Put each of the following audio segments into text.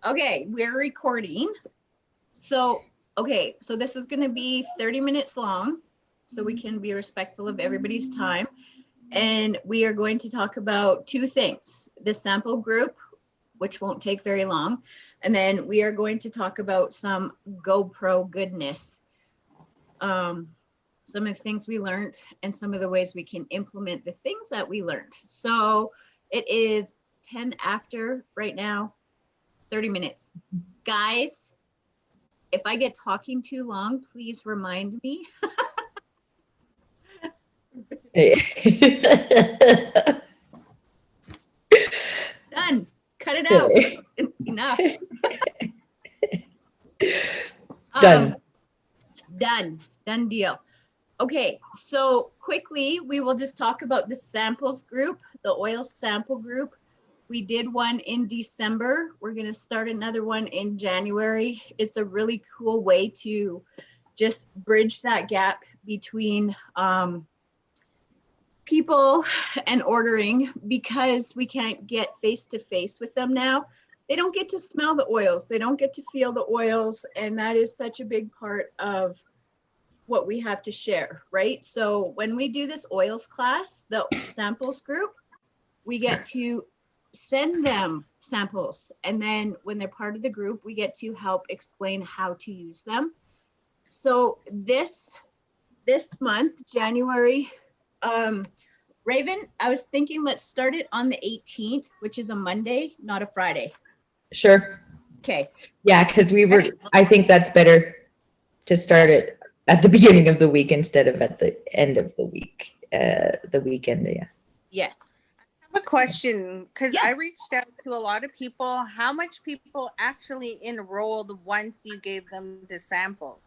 Okay, we're recording. So, okay, so this is going to be 30 minutes long so we can be respectful of everybody's time. And we are going to talk about two things, the sample group, which won't take very long. And then we are going to talk about some GoPro goodness, um, some of the things we learned and some of the ways we can implement the things that we learned. So it is 10 after right now, 30 minutes. Guys, if I get talking too long, please remind me. Done. Cut it out. Enough. Done. Done. Done deal. Okay, so quickly, we will just talk about the samples group, the oil sample group. We did one in December. We're going to start another one in January. It's a really cool way to just bridge that gap between people and ordering, because we can't get face to face with them now. They don't get to smell the oils, they don't get to feel the oils, and that is such a big part of what we have to share, right? So when we do this oils class, the samples group, we get to send them samples, and then when they're part of the group, we get to help explain how to use them. So this month, January, Raven, I was thinking let's start it on the 18th, which is a Monday, not a Friday. Sure. Okay. Yeah, because I think that's better to start it at the beginning of the week instead of at the end of the week, the weekend. Yeah. Yes. I have a question, because Yeah. I reached out to a lot of people. How much people actually enrolled once you gave them the samples?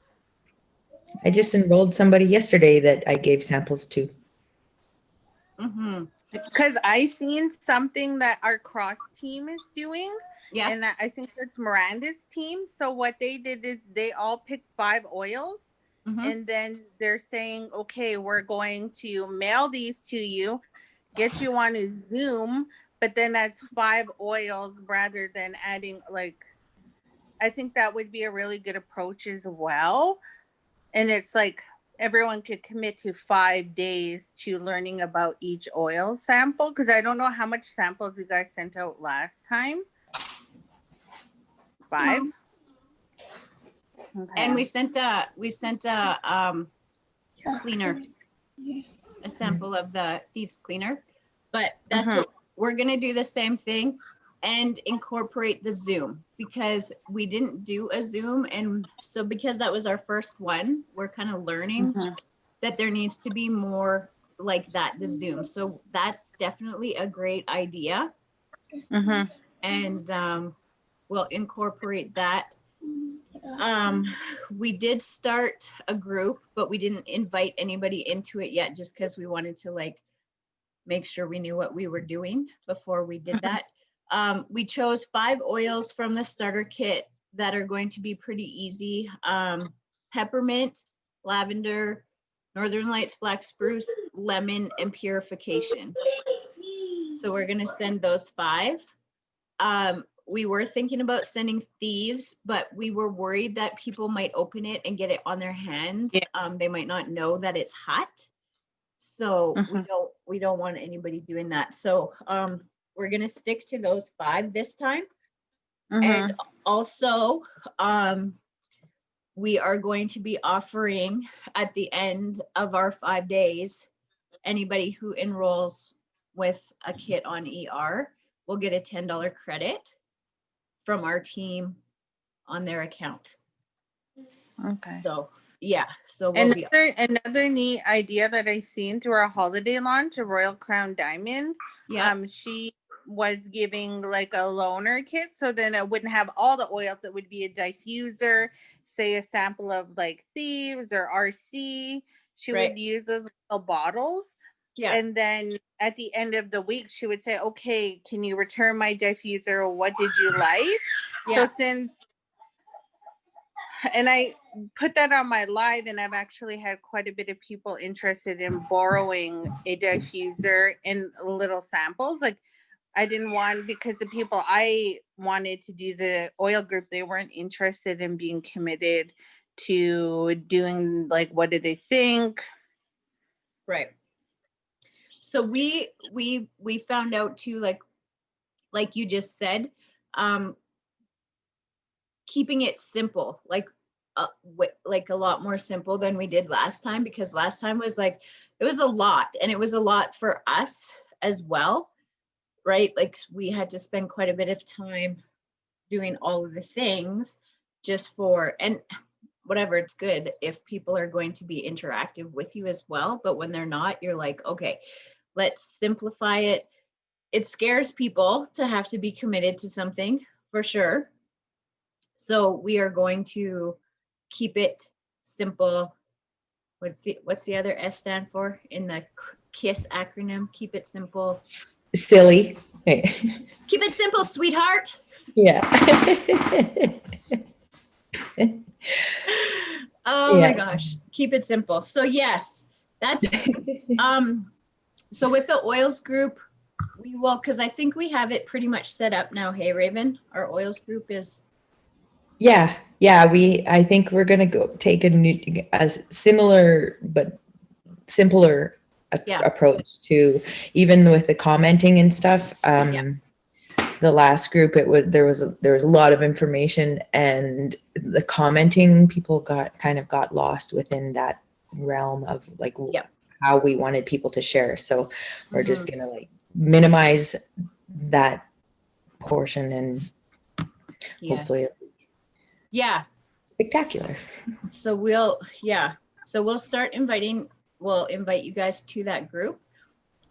I just enrolled somebody yesterday that I gave samples to. Mm-hmm. Because I seen something that our cross team is doing. Yeah. And I think that's Miranda's team. So what they did is they all picked 5 oils. Mm-hmm. And then they're saying, okay, we're going to mail these to you, get you on a Zoom, but then that's 5 oils rather than adding, like, I think that would be a really good approach as well. And it's like everyone could commit to 5 days to learning about each oil sample, because I don't know how much samples you guys sent out last time. 5. Okay. And we sent a cleaner, a sample of the thieves cleaner, but that's what we're going to do, the same thing and incorporate the Zoom, because we didn't do a Zoom. And so because that was our first one, we're kind of learning that there needs to be more like that, the Zoom. So that's definitely a great idea. And we'll incorporate that. We did start a group, but we didn't invite anybody into it yet, just because we wanted to like make sure we knew what we were doing before we did that. We chose 5 oils from the starter kit that are going to be pretty easy. Peppermint, lavender, Northern Lights, black spruce, lemon, and purification. So we're going to send those 5. We were thinking about sending thieves, but we were worried that people might open it and get it on their hands. They might not know that it's hot. So we don't want anybody doing that. So we're gonna stick to those 5 this time. And also we are going to be offering at the end of our 5 days, anybody who enrolls with a kit on ER will get a $10 credit from our team on their account. Okay. So yeah, so we'll another neat idea that I seen through our holiday launch, a Royal Crown Diamond. Yeah. She was giving like a loaner kit, so then it wouldn't have all the oils. It would be a diffuser, say a sample of like Thieves or RC. She would use those little bottles. Yeah. And then at the end of the week, she would say, okay, can you return my diffuser? What did you like? Yeah. So and I put that on my live, and I've actually had quite a bit of people interested in borrowing a diffuser in little samples. Like I didn't want, because the people I wanted to do the oil group, they weren't interested in being committed to doing, like, what do they think? Right. So we found out too, like you just said, um, keeping it simple, like a lot more simple than we did last time, because last time was like, it was a lot, and it was a lot for us as well, right? Like we had to spend quite a bit of time doing all of the things just for, and whatever, it's good if people are going to be interactive with you as well, but when they're not, you're like, okay, let's simplify it. It scares people to have to be committed to something, for sure. So we are going to keep it simple. What's the other S stand for in the KISS acronym? Keep it simple. Silly. Keep it simple, sweetheart. Yeah. Oh Yeah. my gosh, keep it simple. So yes, that's so with the oils group, we will, because I think we have it pretty much set up now. Hey, Raven, our oils group is. Yeah. I think we're gonna go take a similar but simpler Yeah. approach to, even with the commenting and stuff. The last group, there was a lot of information, and the commenting, people got lost within that realm of like Yep. how we wanted people to share. So we're just Mhm. gonna like minimize that portion, and hopefully Yes. Yeah. spectacular. So we'll start inviting, we'll invite you guys to that group.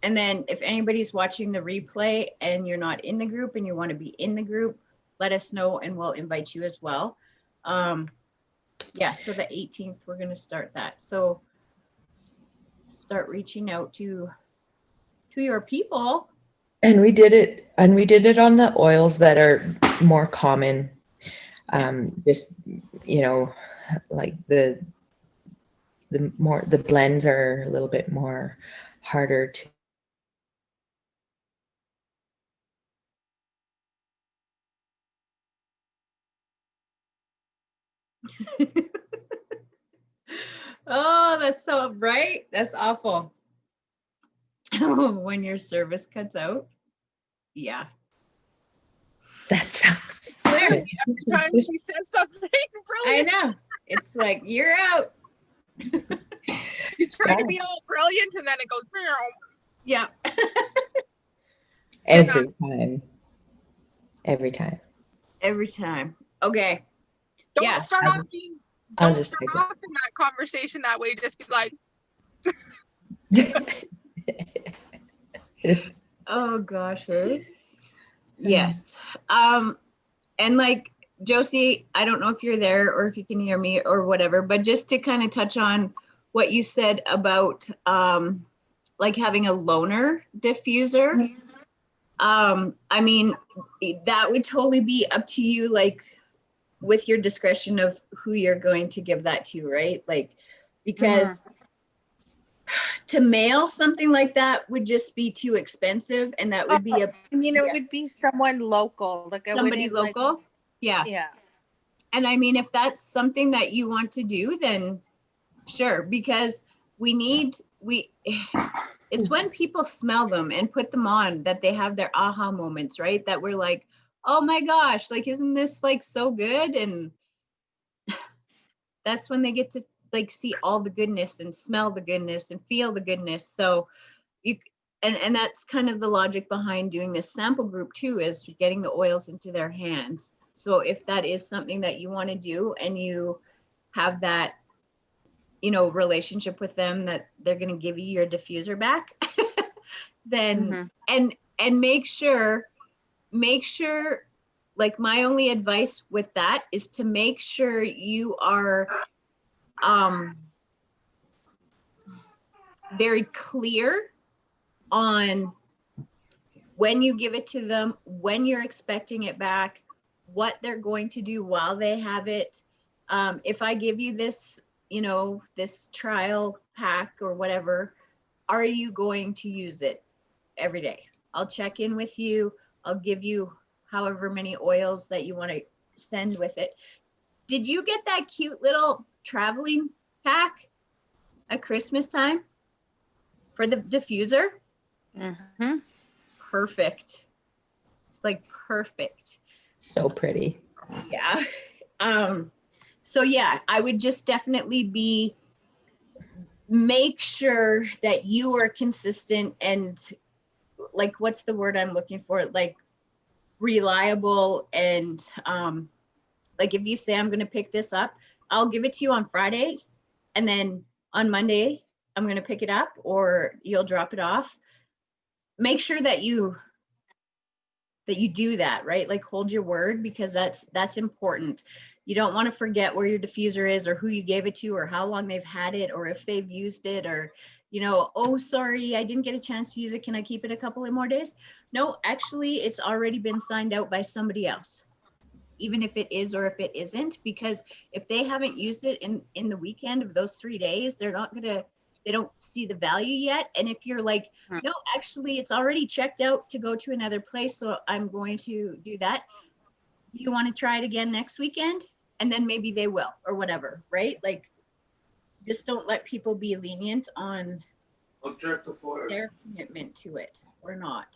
And then if anybody's watching the replay and you're not in the group and you want to be in the group, let us know and we'll invite you as well. Yeah, so the 18th, we're going to start that. So start reaching out to your people. And we did it on the oils that are more common. Just, like the blends are a little bit more harder to. Oh, that's so right. That's awful. When your service cuts out. Yeah. That sounds. Literally every time she says something I brilliant, know. It's like, you're out. she's trying to be all brilliant, and then it goes. Yeah. Every time. Every time. Okay. Don't Yes. start I'll off being. I'll Don't just start type off in that conversation that way. Just be like, Oh gosh. Hey? Yes. And like Josie, I don't know if you're there or if you can hear me or whatever, but just to kind of touch on what you said about like having a loaner diffuser. I mean, that would totally be up to you, like with your discretion of who you're going to give that to, right? Like, because to mail something like that would just be too expensive, and that would be I mean, it would be someone local, like somebody local. Like, yeah. And I mean, if that's something that you want to do, then sure, because it's when people smell them and put them on that they have their aha moments, right? That we're like, oh my gosh, like, isn't this like so good? And that's when they get to like see all the goodness and smell the goodness and feel the goodness. So and that's kind of the logic behind doing this sample group too, is getting the oils into their hands. So if that is something that you want to do and you have that, relationship with them that they're going to give you your diffuser back, then and make sure, like, my only advice with that is to make sure you are very clear on when you give it to them, when you're expecting it back, what they're going to do while they have it. If I give you this, this trial pack or whatever, are you going to use it every day? I'll check in with you. I'll give you however many oils that you want to send with it. Did you get that cute little traveling pack at Christmas time for the diffuser? Mm-hmm. Perfect. It's like perfect. So pretty. Yeah. So yeah, I would just definitely make sure that you are consistent and like, what's the word I'm looking for? Like reliable and like if you say I'm going to pick this up, I'll give it to you on Friday and then on Monday I'm going to pick it up or you'll drop it off. Make sure that you do that, right? Like hold your word because that's important. You don't want to forget where your diffuser is or who you gave it to or how long they've had it or if they've used it or, oh, sorry, I didn't get a chance to use it. Can I keep it a couple of more days? No, actually, it's already been signed out by somebody else, even if it is or if it isn't, because if they haven't used it in the weekend of those 3 days, they don't see the value yet. And if you're like, no, actually, it's already checked out to go to another place, so I'm going to do that. You want to try it again next weekend? And then maybe they will or whatever, right? Like, just don't let people be lenient on their commitment to it or not.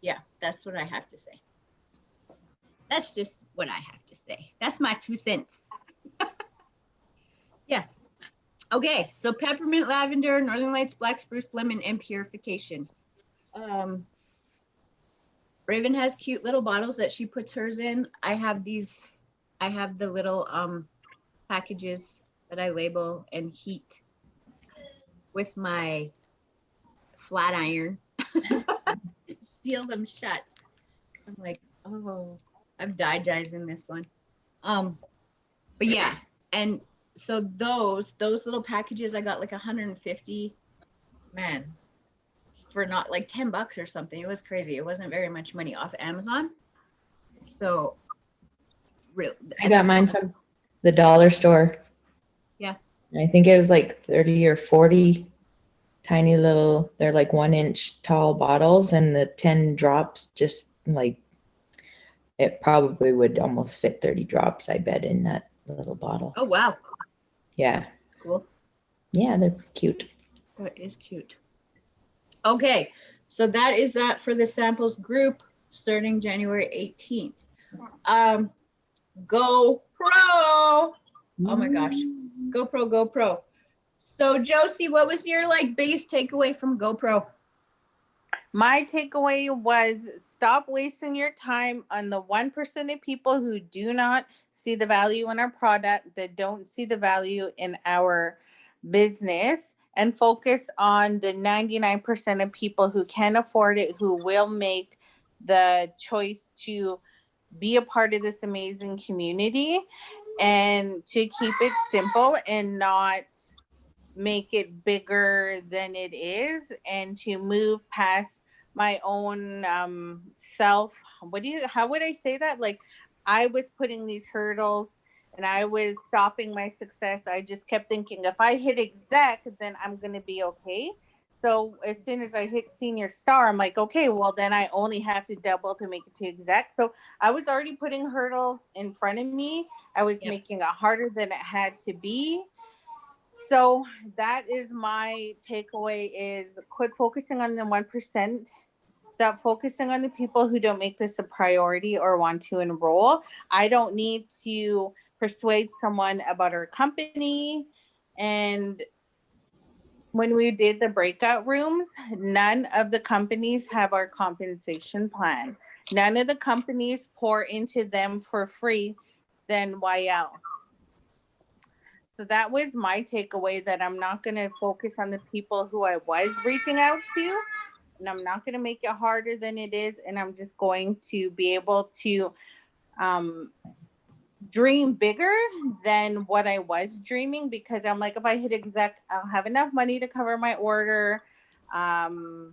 Yeah, that's what I have to say. That's just what I have to say. That's my 2 cents. Yeah. Okay, so peppermint, lavender, northern lights, black spruce, lemon, and purification. Raven has cute little bottles that she puts hers in. I have the little packages that I label and heat with my flat iron. Seal them shut. I'm like, oh, I'm digizing this one. But yeah, and so those little packages, I got like 150, man, for not like $10 or something. It was crazy. It wasn't very much money off Amazon. So real. I got mine from the dollar store. Yeah. I think it was like 30 or 40 tiny little, they're like 1-inch tall bottles, and the 10 drops just like, it probably would almost fit 30 drops, I bet, in that little bottle. Oh, wow. Yeah. Cool. Yeah, they're cute. That is cute. Okay, so that is that for the samples group starting January 18th. GoPro. Oh my gosh. GoPro. So Josie, what was your like base takeaway from GoPro? My takeaway was stop wasting your time on the 1% of people who do not see the value in our product, that don't see the value in our business, and focus on the 99% of people who can afford it, who will make the choice to be a part of this amazing community, and to keep it simple and not make it bigger than it is, and to move past my own self, how would I say that, like I was putting these hurdles and I was stopping my success. I just kept thinking if I hit exec then I'm going to be okay. So as soon as I hit senior star, I'm like, okay, well then I only have to double to make it to exec. So I was already putting hurdles in front of me. I was making it harder than it had to be. So that is my takeaway: is quit focusing on the 1%. Stop focusing on the people who don't make this a priority or want to enroll. I don't need to persuade someone about our company. And when we did the breakout rooms, none of the companies have our compensation plan. None of the companies pour into them for free than YL. So that was my takeaway, that I'm not going to focus on the people who I was reaching out to, and I'm not going to make it harder than it is. And I'm just going to be able to dream bigger than what I was dreaming, because I'm like, if I hit exec, I'll have enough money to cover my order. So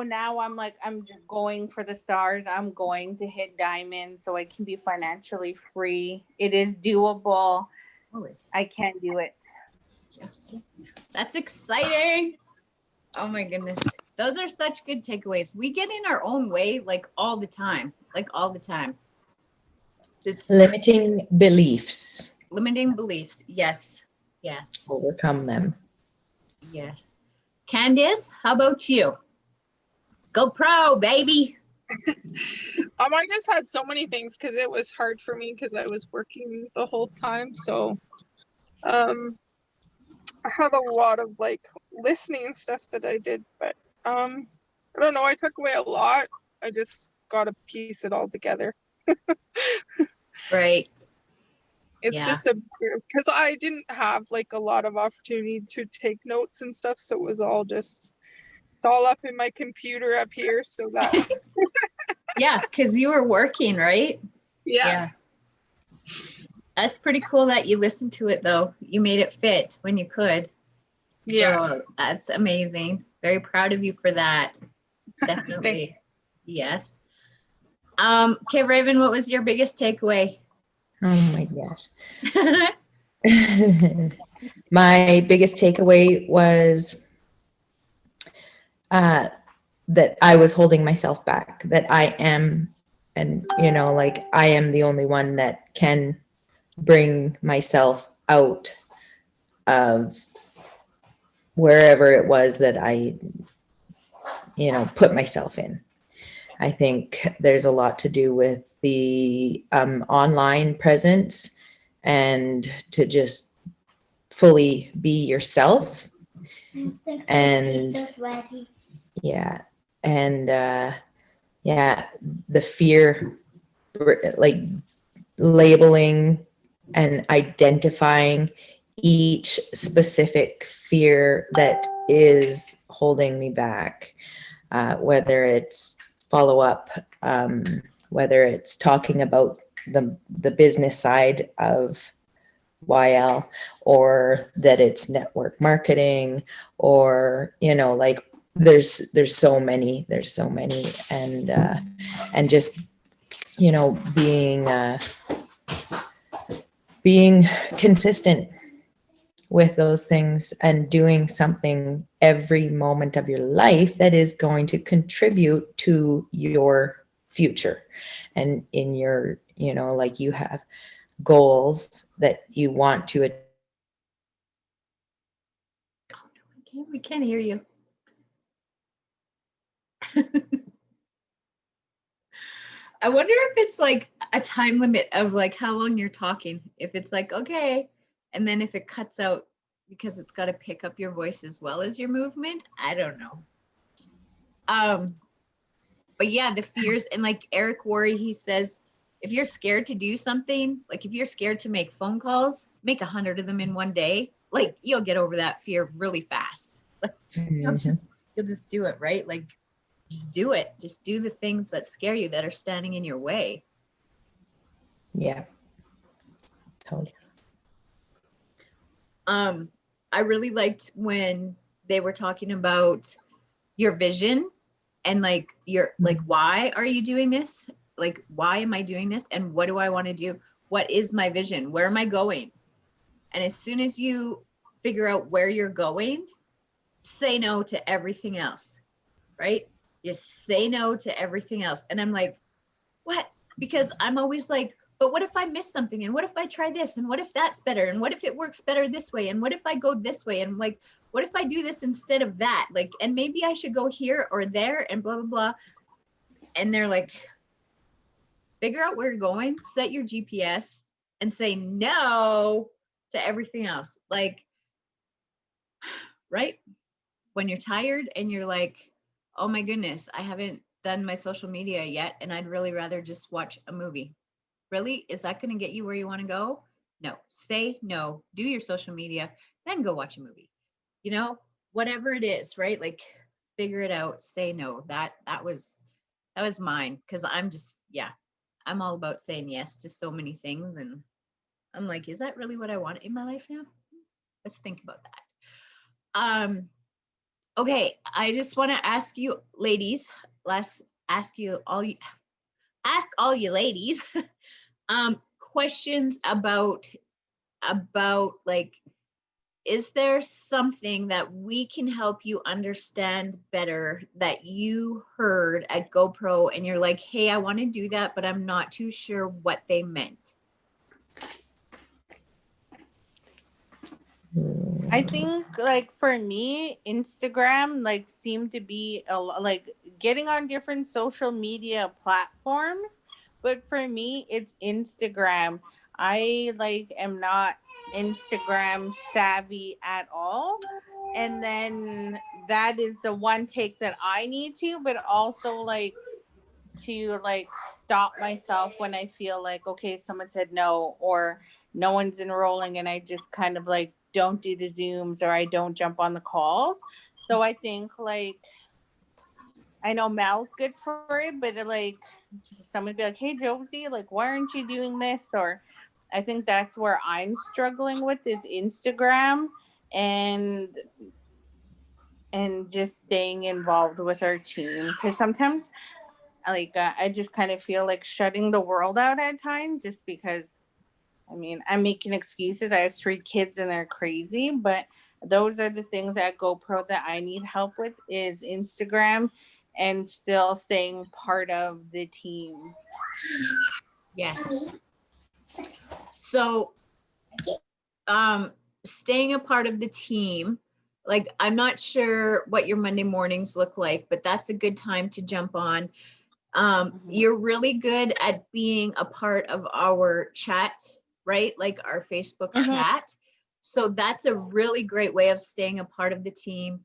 now I'm like, I'm going for the stars. I'm going to hit diamond so I can be financially free. It is doable. I can do it. Yeah. That's exciting. Oh my goodness. Those are such good takeaways. We get in our own way like all the time, It's Limiting beliefs. limiting beliefs. Yes. Yes. Overcome them. Yes. Candice, how about you? GoPro, baby. I just had so many things because it was hard for me because I was working the whole time. So I had a lot of like listening stuff that I did, but I don't know, I took away a lot. I just gotta piece it all together. Right. It's Yeah. just because I didn't have like a lot of opportunity to take notes and stuff, so it was all just, it's all up in my computer up here, so that's Yeah, because you were working, right? yeah. That's pretty cool that you listened to it though. You made it fit when you could. Yeah. So that's amazing. Very proud of you for that. Definitely. Thanks. Yes. Okay, Raven, what was your biggest takeaway? Oh my gosh. My biggest takeaway was that I was holding myself back, that I am, and like I am the only one that can bring myself out of wherever it was that I, put myself in. I think there's a lot to do with the online presence and to just fully be yourself. And yeah, and the fear, like labeling and identifying each specific fear that is holding me back, whether it's follow up, whether it's talking about the business side of YL, or that it's network marketing, or like there's so many, and just being consistent with those things and doing something every moment of your life that is going to contribute to your future, and in your like you have goals that you want to achieve. We can't hear you. I wonder if it's like a time limit of like how long you're talking. If it's like, okay, and then if it cuts out because it's got to pick up your voice as well as your movement. I don't know. But yeah, the fears, and like Eric Worre, he says, if you're scared to do something, like if you're scared to make phone calls, make 100 of them in one day. Like you'll get over that fear really fast. You'll just do it, right? Like just do it. Just do the things that scare you, that are standing in your way. Yeah, totally. I really liked when they were talking about your vision and like your like why are you doing this? Like why am I doing this? And what do I want to do? What is my vision? Where am I going? And as soon as you figure out where you're going, say no to everything else, right? Just say no to everything else. And I'm like, what? Because I'm always like, but what if I miss something? And what if I try this? And what if that's better? And what if it works better this way? And what if I go this way? And like, what if I do this instead of that? Like, and maybe I should go here or there and blah, blah, blah. And they're like, figure out where you're going, set your GPS, and say no to everything else. Like, right? When you're tired and you're like, oh my goodness, I haven't done my social media yet, and I'd really rather just watch a movie. Really? Is that going to get you where you want to go? No. Say no. Do your social media, then go watch a movie. Whatever it is, right? Like figure it out, say no. That was mine, because I'm all about saying yes to so many things, and I'm like, is that really what I want in my life now? Let's think about that. Okay, I just want to ask you ladies, ask all you ladies questions about like is there something that we can help you understand better that you heard at GoPro and you're like, hey, I want to do that, but I'm not too sure what they meant? I think like for me, Instagram like seemed to be like getting on different social media platforms, but for me, it's Instagram. I like am not Instagram savvy at all, and then that is the one take that I need to, but also like to like stop myself when I feel like okay, someone said no or no one's enrolling and I just kind of like don't do the Zooms or I don't jump on the calls. So I think like I know Mal's good for it, but like someone be like, hey Josie, like why aren't you doing this? Or I think that's where I'm struggling with is Instagram and just staying involved with our team because sometimes like I just kind of feel like shutting the world out at times just because I mean I'm making excuses. I have 3 kids and they're crazy, but those are the things at GoPro that I need help with is Instagram and still staying part of the team. Yes. So staying a part of the team, like I'm not sure what your Monday mornings look like, but that's a good time to jump on. You're really good at being a part of our chat, right? Like our Facebook chat. So that's a really great way of staying a part of the team.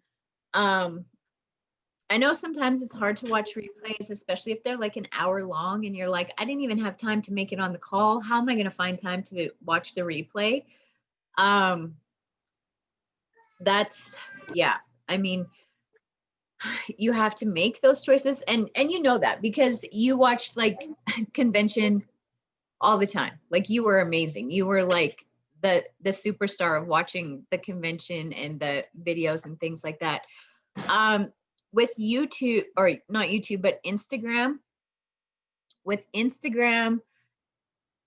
I know sometimes it's hard to watch replays, especially if they're like an hour long and you're like, I didn't even have time to make it on the call. How am I going to find time to watch the replay? That's, yeah, I mean, you have to make those choices and you know that because you watched like convention all the time. Like you were amazing. You were like the superstar of watching the convention and the videos and things like that. With YouTube, or not YouTube, but Instagram, with Instagram,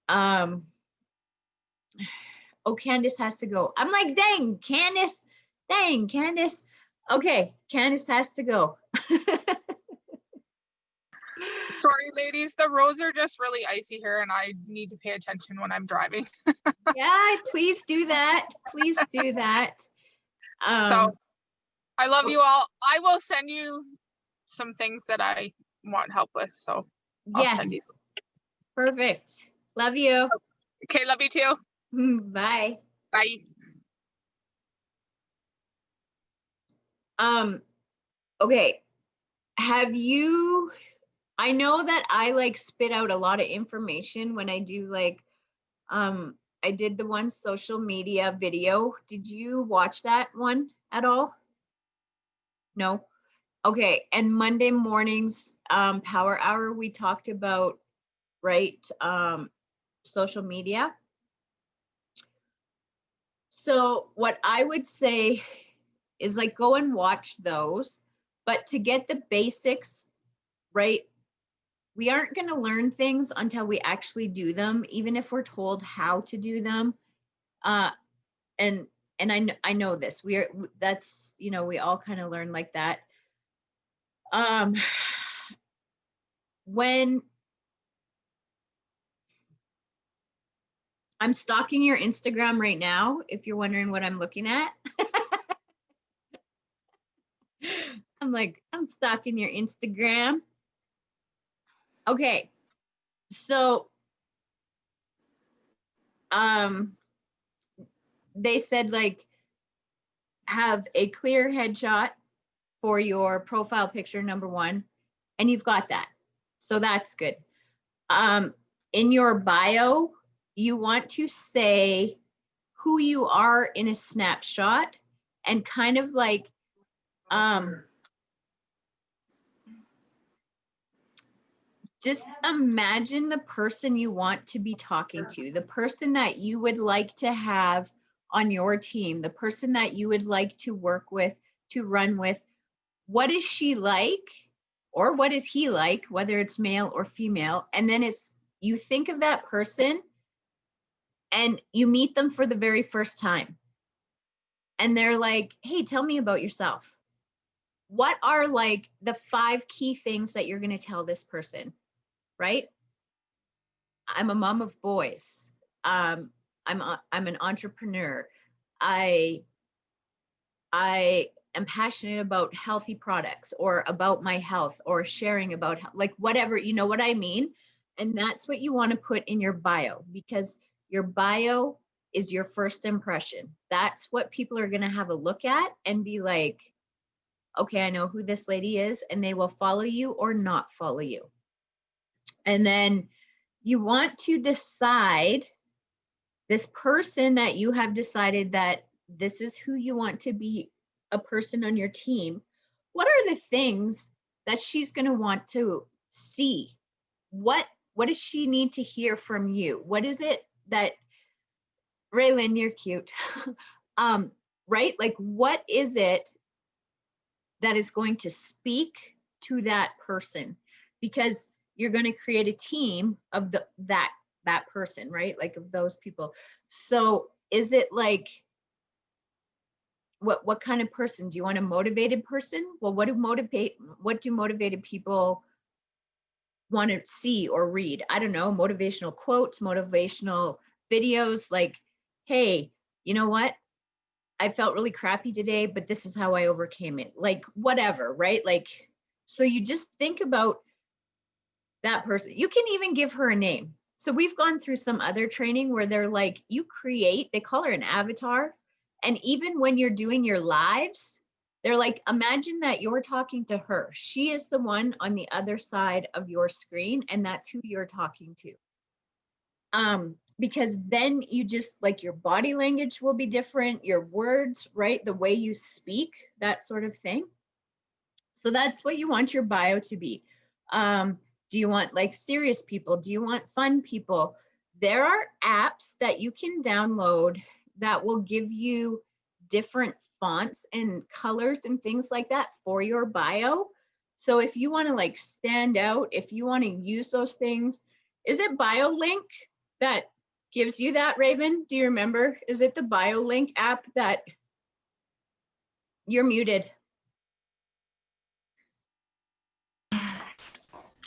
oh, Candace has to go. I'm like, dang, Candace. Okay, Candace has to go. Sorry, ladies. The roads are just really icy here, and I need to pay attention when I'm driving. Yeah, please do that. Please do that. So I love you all. I will send you some things that I want help with. So I'll yes, send you. perfect. Love you. Okay, love you too. Bye. Bye. Okay. Have you, I know that I like spit out a lot of information when I do like, I did the one social media video. Did you watch that one at all? No. Okay. And Monday mornings, power hour, we talked about, right? Social media. So what I would say is like go and watch those, but to get the basics right, we aren't going to learn things until we actually do them, even if we're told how to do them. And I know this. That's, you know, we all kind of learn like that. When I'm stalking your Instagram right now, if you're wondering what I'm looking at. I'm like, I'm stalking your Instagram. Okay. So, they said like have a clear headshot for your profile picture, number one, and you've got that. So that's good. In your bio, you want to say who you are in a snapshot and kind of like, just imagine the person you want to be talking to, the person that you would like to have on your team, the person that you would like to work with, to run with. What is she like? Or what is he like, whether it's male or female? And then you think of that person and you meet them for the very first time. and they're like, hey, tell me about yourself. What are like the 5 key things that you're going to tell this person, right? I'm a mom of boys. I'm an entrepreneur. I am passionate about healthy products or about my health or sharing about like whatever, you know what I mean? And that's what you want to put in your bio, because your bio is your first impression. That's what people are going to have a look at and be like, okay, I know who this lady is, and they will follow you or not follow you. And then you want to decide this person that you have decided that this is who you want to be a person on your team. What are the things that she's going to want to see? What does she need to hear from you? What is it that, Raylan, you're cute. Right? Like, what is it that is going to speak to that person? Because you're going to create a team of that person, right? Like of those people. So is it like, what kind of person? Do you want a motivated person? Well, what do motivated people want to see or read? I don't know, motivational quotes, motivational videos, like, hey, you know what? I felt really crappy today, but this is how I overcame it. Like whatever, right? Like, so you just think about that person. You can even give her a name. So we've gone through some other training where they're like, they call her an avatar. And even when you're doing your lives, they're like, imagine that you're talking to her. She is the one on the other side of your screen, and that's who you're talking to. Because then you just like your body language will be different, your words, right? The way you speak, that sort of thing. So that's what you want your bio to be. Do you want like serious people? Do you want fun people? There are apps that you can download that will give you different fonts and colors and things like that for your bio. So if you want to like stand out, if you want to use those things, is it BioLink that gives you that, Raven? Do you remember? Is it the BioLink app that you're muted?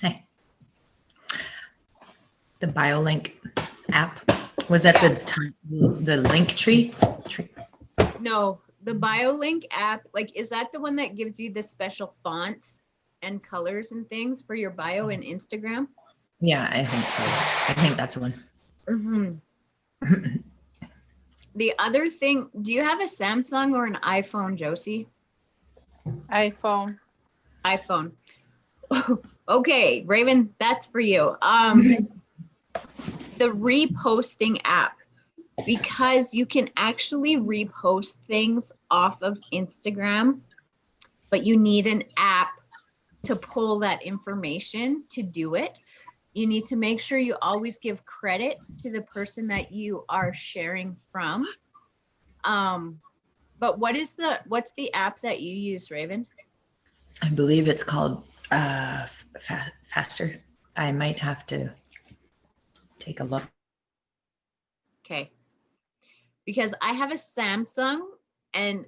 Hey. The BioLink app. Was that the link tree? No, the BioLink app, like, is that the one that gives you the special fonts and colors and things for your bio in Instagram? Yeah, I think so. I think that's the one. Mm-hmm. The other thing, do you have a Samsung or an iPhone, Josie? iPhone. iPhone. Okay, Raven, that's for you. The reposting app, because you can actually repost things off of Instagram, but you need an app to pull that information to do it. You need to make sure you always give credit to the person that you are sharing from. But what's the app that you use, Raven? I believe it's called Faster. I might have to take a look. Okay. Because I have a Samsung, and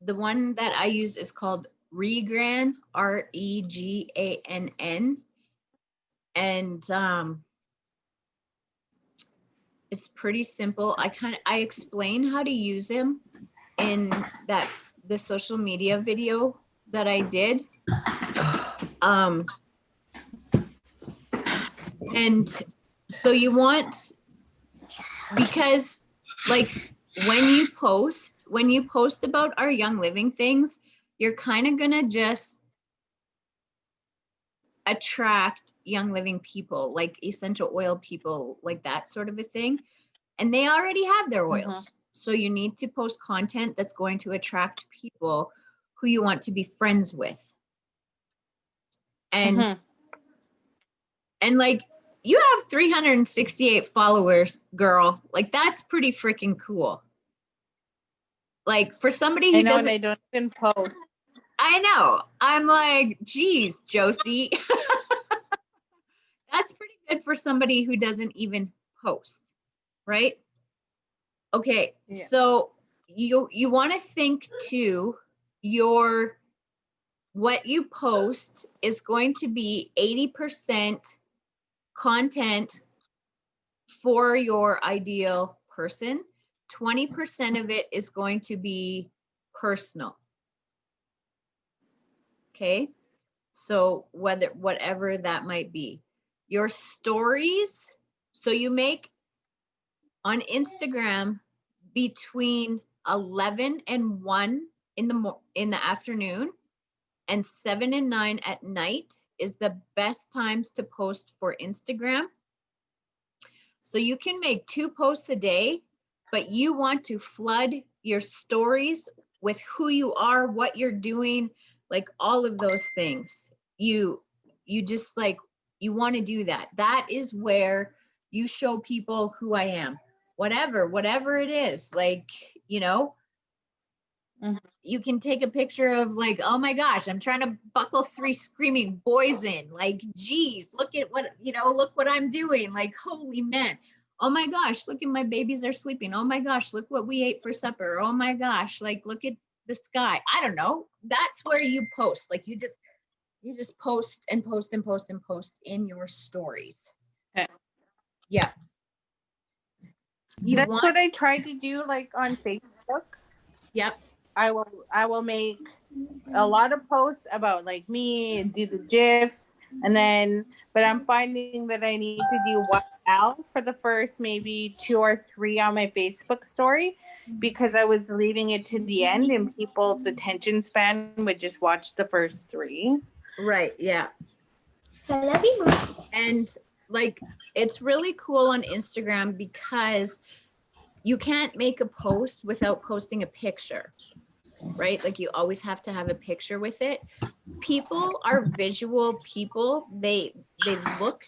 the one that I use is called Regran, Regann. And it's pretty simple. I explain how to use him in the social media video that I did. And so you want, because like when you post about our Young Living things, you're kind of gonna just attract Young Living people, like essential oil people, like that sort of a thing. And they already have their oils. So you need to post content that's going to attract people who you want to be friends with. And and like, you have 368 followers, girl. Like, that's pretty freaking cool. Like, for somebody who doesn't, they don't even post. I know. I'm like, geez, Josie. That's pretty good for somebody who doesn't even post, right? Okay, Yeah. so you want to think too, what you post is going to be 80% content for your ideal person. 20% of it is going to be personal. Okay. So whatever that might be, your stories. So you make on Instagram between 11 and 1 in the afternoon and 7 and 9 at night is the best times to post for Instagram. So you can make 2 posts a day, but you want to flood your stories with who you are, what you're doing, like all of those things. You just like, you want to do that. That is where you show people who I am, whatever it is, like, you know, you can take a picture of like, oh my gosh, I'm trying to buckle 3 screaming boys in, like, geez, look at what, you know, look what I'm doing. Like, holy man. Oh my gosh, look at my babies are sleeping. Oh my gosh, look what we ate for supper. Oh my gosh, like, look at the sky. I don't know. That's where you post. Like, you just post and post and post and post in your stories. Okay. Yeah. That's what I tried to do, like on Facebook. Yep. I will make a lot of posts about like me and do the GIFs, and then but I'm finding that I need to do one now for the first maybe 2 or 3 on my Facebook story, because I was leaving it to the end and people's attention span would just watch the first 3. Right. Yeah. I love you, Mom. And like, it's really cool on Instagram because you can't make a post without posting a picture, right? Like, you always have to have a picture with it. People are visual people. They look.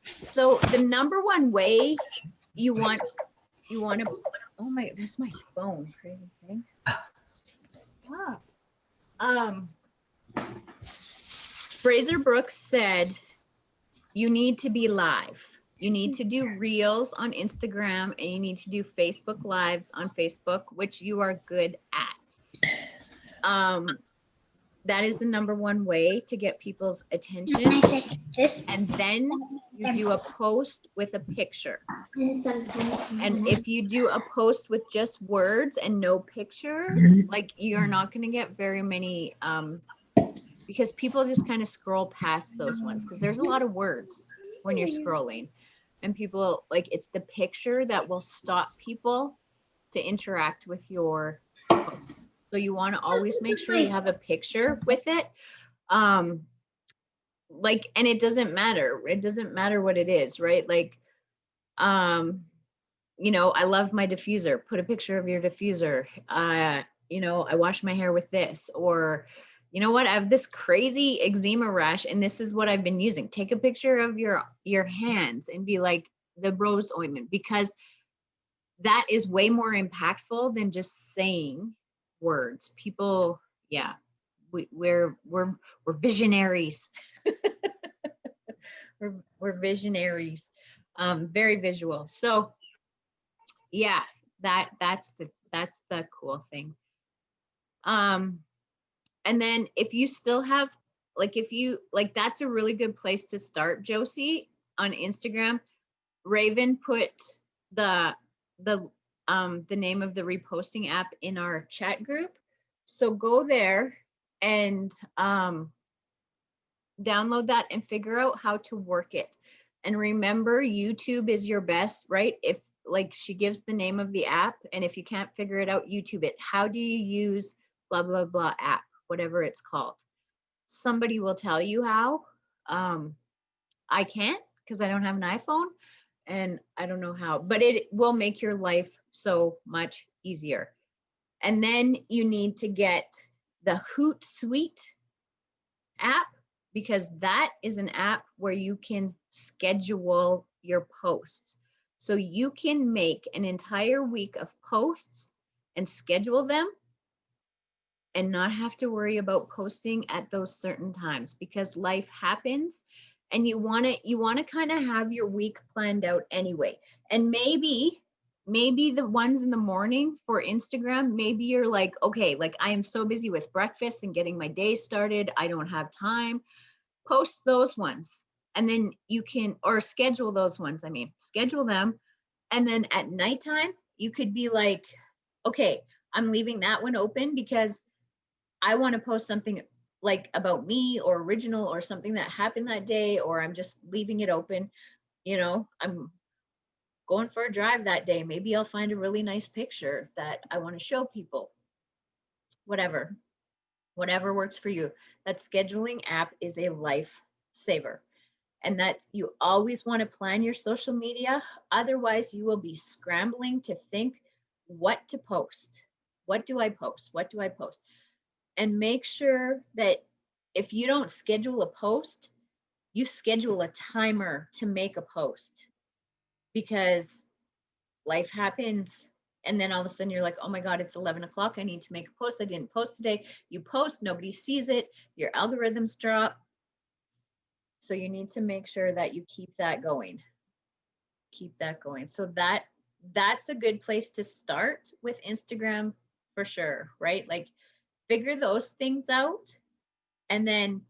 So the number one way you want to, oh my, that's my phone, crazy thing. Stop. Fraser Brooks said, you need to be live. You need to do reels on Instagram, and you need to do Facebook lives on Facebook, which you are good at. That is the number one way to get people's attention. And then you do a post with a picture. And if you do a post with just words and no picture, like, you're not going to get very many, because people just kind of scroll past those ones because there's a lot of words when you're scrolling, and people, like, it's the picture that will stop people to interact with your post. So you want to always make sure you have a picture with it. Like, and it doesn't matter. It doesn't matter what it is, right? Like, you know, I love my diffuser. Put a picture of your diffuser. You know, I wash my hair with this, or, you know what, I have this crazy eczema rash and this is what I've been using. Take a picture of your hands and be like, the rose ointment, because that is way more impactful than just saying words. People, yeah, we're visionaries. we're visionaries. Very visual. So yeah, that's the cool thing. And then if you still have, like, if you like, that's a really good place to start, Josie, on Instagram. Raven put the name of the reposting app in our chat group. So go there and download that and figure out how to work it. And remember, YouTube is your best, right? If, like, she gives the name of the app, and if you can't figure it out, YouTube it. How do you use blah, blah, blah app, whatever it's called? Somebody will tell you how. I can't, because I don't have an iPhone and I don't know how, but it will make your life so much easier. And then you need to get the Hootsuite app, because that is an app where you can schedule your posts. So you can make an entire week of posts and schedule them and not have to worry about posting at those certain times, because life happens and you want to kind of have your week planned out anyway. And maybe maybe the ones in the morning for Instagram, maybe you're like, okay, like I am so busy with breakfast and getting my day started, I don't have time. Post those ones. And then you can, or schedule those ones. I mean, schedule them. And then at nighttime, you could be like, okay, I'm leaving that one open because I want to post something like about me or original or something that happened that day, or I'm just leaving it open. You know, I'm going for a drive that day. Maybe I'll find a really nice picture that I want to show people. Whatever, whatever works for you. That scheduling app is a lifesaver. And that you always want to plan your social media. Otherwise, you will be scrambling to think what to post. What do I post? What do I post? And make sure that if you don't schedule a post, you schedule a timer to make a post, because life happens. And then all of a sudden you're like, oh my God, it's 11 o'clock. I need to make a post. I didn't post today. You post, nobody sees it. Your algorithms drop. So you need to make sure that you keep that going. Keep that going. So that's a good place to start with Instagram for sure, right? Like figure those things out. And then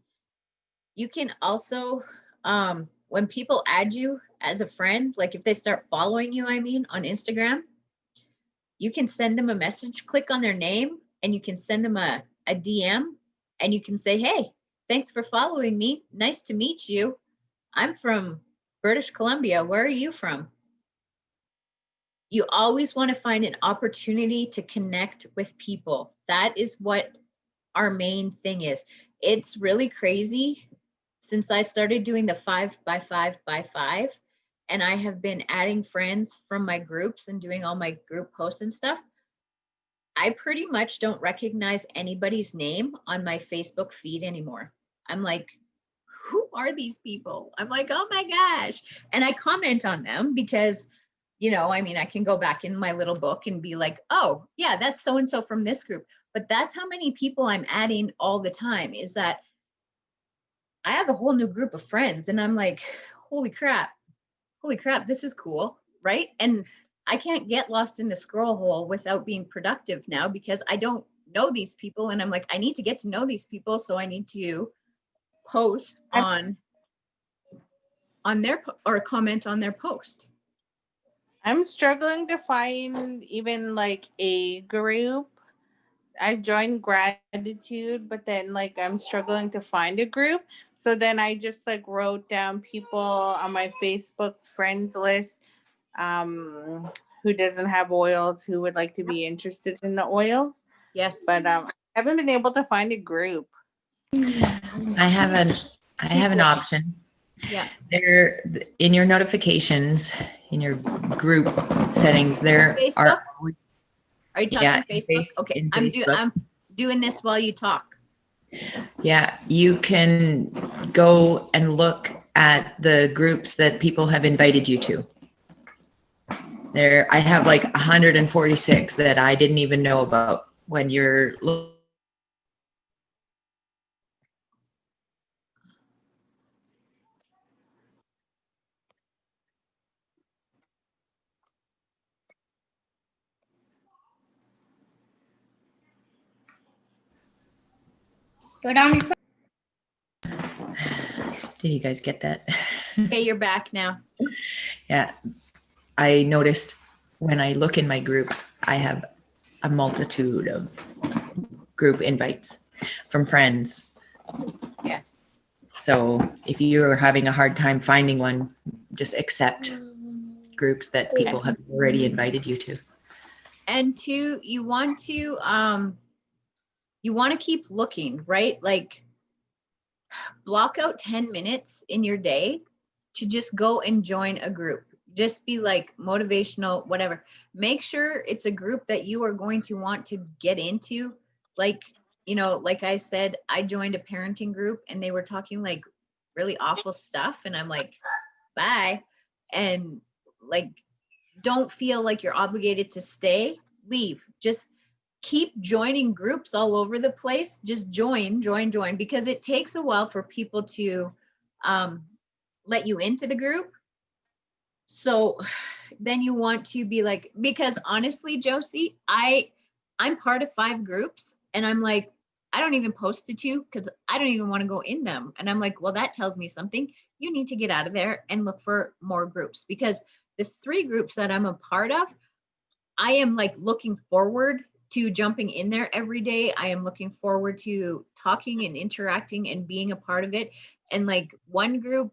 you can also, when people add you as a friend, like if they start following you, I mean, on Instagram, you can send them a message, click on their name, and you can send them a DM, and you can say, hey, thanks for following me. Nice to meet you. I'm from British Columbia. Where are you from? You always want to find an opportunity to connect with people. That is what our main thing is. It's really crazy since I started doing the 5x5x5, and I have been adding friends from my groups and doing all my group posts and stuff. I pretty much don't recognize anybody's name on my Facebook feed anymore. I'm like, who are these people? I'm like, oh my gosh. And I comment on them because, you know, I mean, I can go back in my little book and be like, oh, yeah, that's so and so from this group. But that's how many people I'm adding all the time, is that I have a whole new group of friends and I'm like, holy crap, this is cool. Right. And I can't get lost in the scroll hole without being productive now, because I don't know these people. And I'm like, I need to get to know these people. So I need to post on their, or comment on their post. I'm struggling to find even like a group. I joined gratitude, but then like I'm struggling to find a group. So then I just like wrote down people on my Facebook friends list, who doesn't have oils, who would like to be interested in the oils. Yes. But I haven't been able to find a group. I have an option. Yeah. There, in your notifications, in your group settings, there Facebook? Are you talking yeah, Facebook? Okay. I'm doing this while you talk. Yeah, you can go and look at the groups that people have invited you to. There, I have like 146 that I didn't even know about. When you're Go down your did you guys get that? Okay, you're back now. Yeah, I noticed when I look in my groups, I have a multitude of group invites from friends. Yes. So if you're having a hard time finding one, just accept groups that people have already invited you to. And two, you want to keep looking, right? Like block out 10 minutes in your day to just go and join a group. Just be like motivational, whatever. Make sure it's a group that you are going to want to get into. Like, you know, like I said, I joined a parenting group and they were talking like really awful stuff. And I'm like, bye. And like, don't feel like you're obligated to stay, leave. Just keep joining groups all over the place. Just join, because it takes a while for people to let you into the group. So then you want to be like, because honestly, Josie, I'm part of 5 groups and I'm like, I don't even post to 2 because I don't even want to go in them. And I'm like, well, that tells me something. You need to get out of there and look for more groups, because the 3 groups that I'm a part of, I am like looking forward to jumping in there every day. I am looking forward to talking and interacting and being a part of it. And like one group,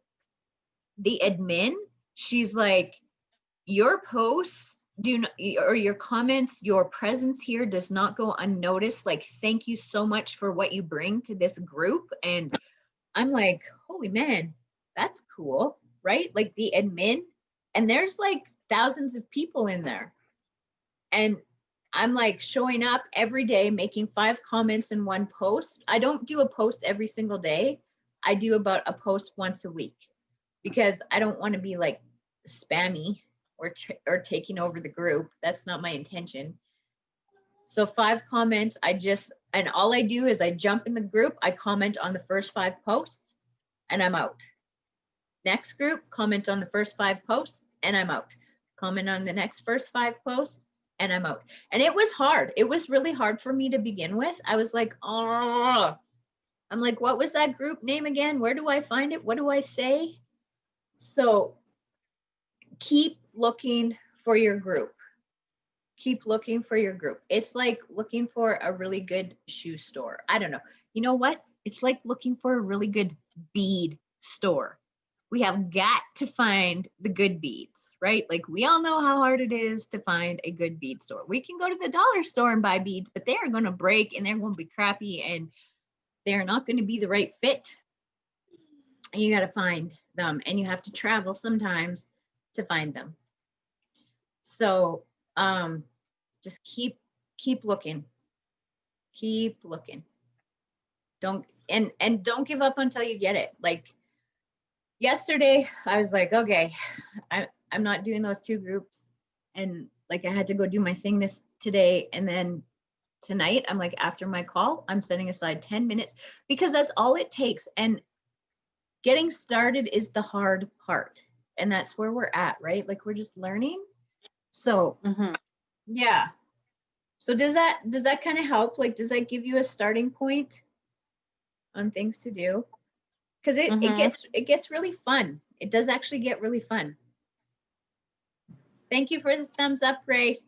the admin, she's like, your posts do not, or your comments, your presence here does not go unnoticed. Like, thank you so much for what you bring to this group. And I'm like, holy man, that's cool, right? Like the admin, and there's like thousands of people in there. And I'm like showing up every day, making 5 comments in one post. I don't do a post every single day. I do about a post once a week, because I don't want to be like spammy or taking over the group. That's not my intention. So 5 comments, and all I do is I jump in the group, I comment on the first 5 posts, and I'm out. Next group, comment on the first 5 posts, and I'm out. Comment on the next first 5 posts, and I'm out. And it was hard. It was really hard for me to begin with. I was like, oh, I'm like, what was that group name again? Where do I find it? What do I say? So keep looking for your group. Keep looking for your group. It's like looking for a really good shoe store. I don't know. You know what? It's like looking for a really good bead store. We have got to find the good beads, right? Like we all know how hard it is to find a good bead store. We can go to the dollar store and buy beads, but they are going to break and they're going to be crappy and they're not going to be the right fit. And you got to find them, and you have to travel sometimes to find them. So just keep looking. Keep looking. Don't give up until you get it. Like yesterday, I was like, okay, I'm not doing those 2 groups. And like I had to go do my thing today. And then tonight, I'm like, after my call, I'm setting aside 10 minutes, because that's all it takes. And getting started is the hard part. And that's where we're at, right? Like we're just learning. So yeah. So does that kind of help? Like, does that give you a starting point on things to do? Because it gets really fun. It does actually get really fun. Thank you for the thumbs up, Ray.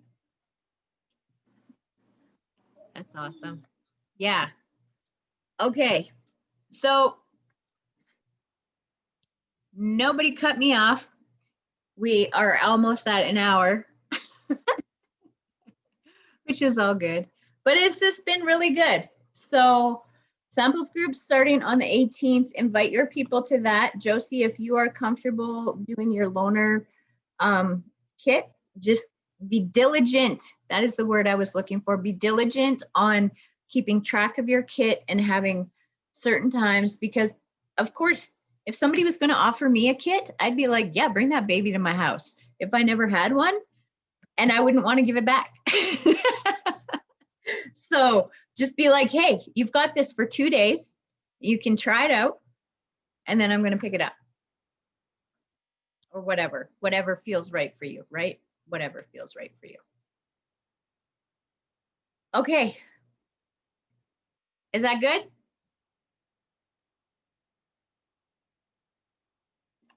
That's awesome. Yeah. Okay. So nobody cut me off. We are almost at an hour, which is all good. But it's just been really good. So samples group starting on the 18th. Invite your people to that. Josie, if you are comfortable doing your loaner kit, just be diligent. That is the word I was looking for. Be diligent on keeping track of your kit and having certain times, because of course, if somebody was going to offer me a kit, I'd be like, yeah, bring that baby to my house. If I never had one, and I wouldn't want to give it back. So just be like, hey, you've got this for 2 days. You can try it out, and then I'm going to pick it up. Or whatever feels right for you, right? Whatever feels right for you. Okay. Is that good?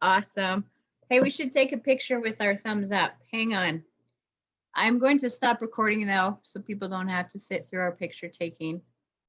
Awesome. Hey, we should take a picture with our thumbs up. Hang on. I'm going to stop recording though, so people don't have to sit through our picture taking.